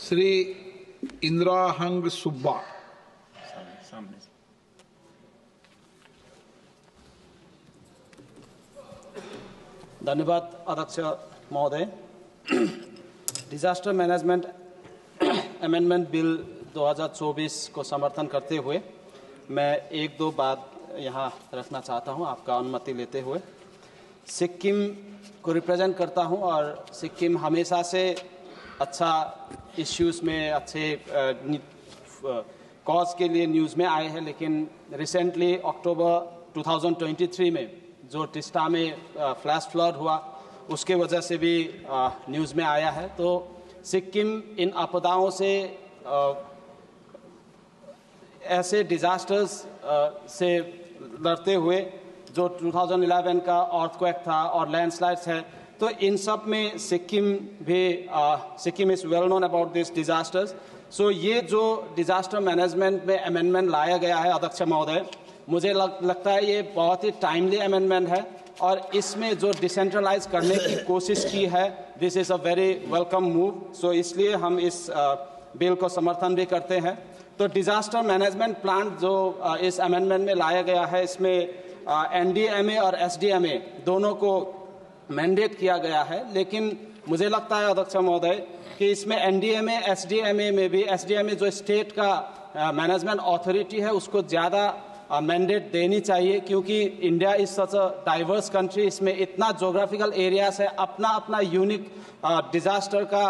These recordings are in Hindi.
श्री इंद्राहंग सुब्बा। धन्यवाद अध्यक्ष महोदय। डिजास्टर मैनेजमेंट अमेंडमेंट बिल 2024 को समर्थन करते हुए मैं एक दो बात यहाँ रखना चाहता हूँ आपका अनुमति लेते हुए। सिक्किम को रिप्रेजेंट करता हूँ और सिक्किम हमेशा से अच्छा इश्यूज़ में अच्छे कॉज के लिए न्यूज़ में आए हैं, लेकिन रिसेंटली अक्टूबर 2023 में जो टिस्टा में फ्लैश फ्लड हुआ उसके वजह से भी न्यूज़ में आया है। तो सिक्किम इन आपदाओं से ऐसे डिजास्टर्स से लड़ते हुए जो 2011 का अर्थक्वेक था और लैंडस्लाइड्स है, तो इन सब में सिक्किम भी Sikkim is well known about this disasters. So ये जो डिजास्टर मैनेजमेंट में अमेंडमेंट लाया गया है अध्यक्ष महोदय, मुझे लगता है ये बहुत ही टाइमली अमेंडमेंट है और इसमें जो डिसेंट्रलाइज करने की कोशिश की है, this is a very welcome move. So इसलिए हम इस बिल को समर्थन भी करते हैं। तो डिजास्टर मैनेजमेंट प्लान जो इस अमेंडमेंट में लाया गया है, इसमें NDMA और SDMA दोनों को मैंडेट किया गया है, लेकिन मुझे लगता है अध्यक्ष महोदय कि इसमें NDMA SDMA में भी SDMA जो स्टेट का मैनेजमेंट अथॉरिटी है उसको ज़्यादा मैंडेट देनी चाहिए, क्योंकि India is such a diverse country. इसमें इतना जोग्राफिकल एरियाज है, अपना अपना यूनिक डिजास्टर का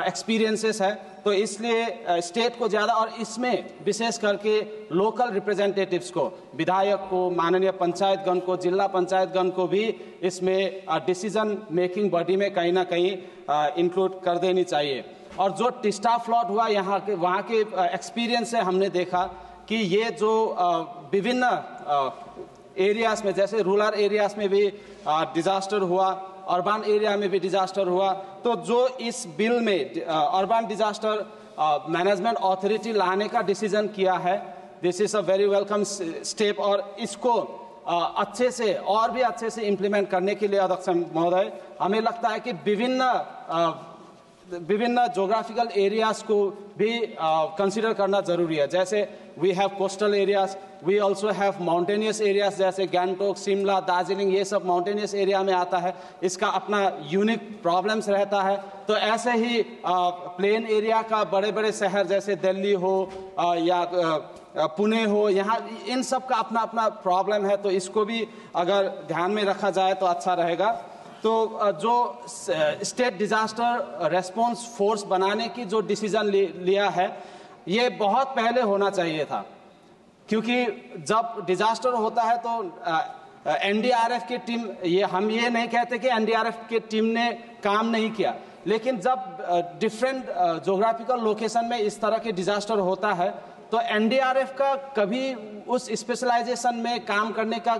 एक्सपीरियंसेस है, तो इसलिए स्टेट को ज़्यादा और इसमें विशेष करके लोकल रिप्रेजेंटेटिव्स को, विधायक को, माननीय पंचायतगण को, जिला पंचायतगण को भी इसमें डिसीजन मेकिंग बॉडी में कहीं ना कहीं इंक्लूड कर देनी चाहिए। और जो टिस्टा फ्लड हुआ यहाँ के वहाँ के एक्सपीरियंस से हमने देखा कि ये जो विभिन्न एरियाज में, जैसे रूरल एरियाज में भी डिजास्टर हुआ, अर्बन एरिया में भी डिजास्टर हुआ, तो जो इस बिल में अर्बन डिजास्टर मैनेजमेंट अथॉरिटी लाने का डिसीजन किया है, this is a very welcome step. और इसको अच्छे से और भी अच्छे से इम्प्लीमेंट करने के लिए अध्यक्ष महोदय हमें लगता है कि विभिन्न जोग्राफिकल एरियाज को भी कंसिडर करना जरूरी है। जैसे we have coastal areas, we also have mountainous areas, जैसे गैंगटोक, शिमला, दार्जिलिंग, ये सब माउंटेनियस एरिया में आता है, इसका अपना यूनिक प्रॉब्लम्स रहता है। तो ऐसे ही प्लेन एरिया का बड़े बड़े शहर जैसे दिल्ली हो या पुणे हो, यहाँ इन सब का अपना अपना प्रॉब्लम है, तो इसको भी अगर ध्यान में रखा जाए तो अच्छा रहेगा। तो जो स्टेट डिजास्टर रेस्पॉन्स फोर्स बनाने की जो डिसीजन लिया है, ये बहुत पहले होना चाहिए था, क्योंकि जब डिजास्टर होता है तो NDRF की टीम, ये हम ये नहीं कहते कि NDRF की टीम ने काम नहीं किया, लेकिन जब डिफरेंट जोग्राफिकल लोकेशन में इस तरह के डिजास्टर होता है तो NDRF का कभी उस स्पेशलाइजेशन में काम करने का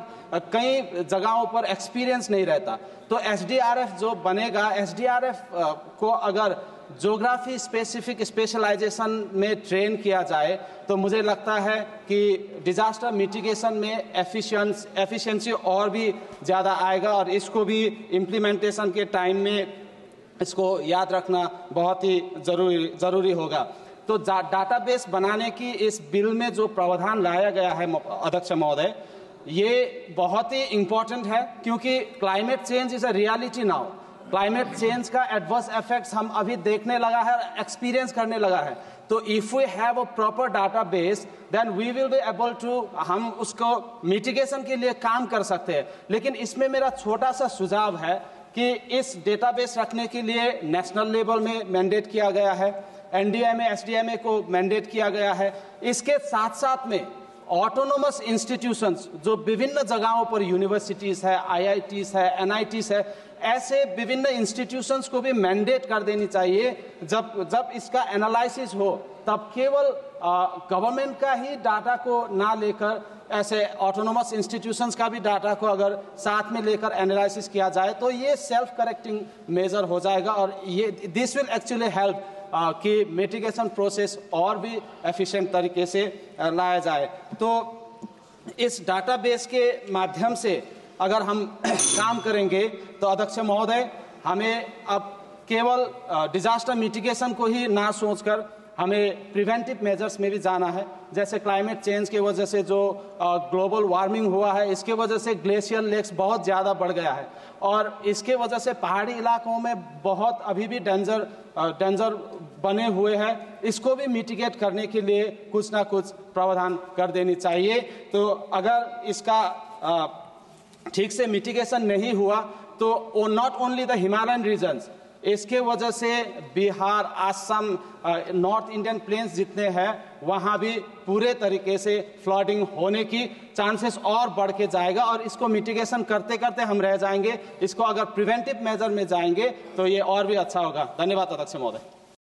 कई जगहों पर एक्सपीरियंस नहीं रहता। तो SDRF जो बनेगा, SDRF को अगर ज्योग्राफी स्पेसिफिक स्पेशलाइजेशन में ट्रेन किया जाए तो मुझे लगता है कि डिजास्टर मिटिगेशन में एफिशिएंसी और भी ज़्यादा आएगा, और इसको भी इम्प्लीमेंटेशन के टाइम में इसको याद रखना बहुत ही ज़रूरी होगा। तो डाटाबेस बनाने की इस बिल में जो प्रावधान लाया गया है अध्यक्ष महोदय, ये बहुत ही इम्पोर्टेंट है, क्योंकि climate change is a reality now. Climate change का एडवर्स इफेक्ट्स हम अभी देखने लगा है, एक्सपीरियंस करने लगा है। तो if we have a proper database then we will be able to, हम उसको मिटिगेशन के लिए काम कर सकते हैं। लेकिन इसमें मेरा छोटा सा सुझाव है कि इस डेटाबेस रखने के लिए नेशनल लेवल में मैंडेट किया गया है, NDMA SDMA को मैंडेट किया गया है। इसके साथ साथ में ऑटोनोमस इंस्टीट्यूशंस जो विभिन्न जगहों पर यूनिवर्सिटीज़ है, IITs है, NITs है, ऐसे विभिन्न इंस्टीट्यूशंस को भी मैंडेट कर देनी चाहिए। जब इसका एनालिसिस हो तब केवल गवर्नमेंट का ही डाटा को ना लेकर ऐसे ऑटोनोमस इंस्टीट्यूशंस का भी डाटा को अगर साथ में लेकर एनालिसिस किया जाए तो ये सेल्फ करेक्टिंग मेजर हो जाएगा, और ये दिस विल एक्चुअली हेल्प कि मिटिगेशन प्रोसेस और भी एफिशिएंट तरीके से लाया जाए। तो इस डाटाबेस के माध्यम से अगर हम काम करेंगे तो अध्यक्ष महोदय, हमें अब केवल डिजास्टर मिटिगेशन को ही ना सोचकर हमें प्रिवेंटिव मेजर्स में भी जाना है। जैसे क्लाइमेट चेंज की वजह से जो ग्लोबल वार्मिंग हुआ है, इसके वजह से ग्लेशियर लेक्स बहुत ज़्यादा बढ़ गया है और इसके वजह से पहाड़ी इलाकों में बहुत अभी भी डेंजर बने हुए हैं। इसको भी मिटिगेट करने के लिए कुछ ना कुछ प्रावधान कर देनी चाहिए। तो अगर इसका ठीक से मिटिगेशन नहीं हुआ तो not only the Himalayan regions, इसके वजह से Bihar, Assam, north Indian plains जितने हैं वहाँ भी पूरे तरीके से फ्लडिंग होने की चांसेस और बढ़ के जाएगा और इसको मिटिगेशन करते करते हम रह जाएंगे। इसको अगर प्रिवेंटिव मेजर में जाएंगे तो ये और भी अच्छा होगा। धन्यवाद अध्यक्ष महोदय।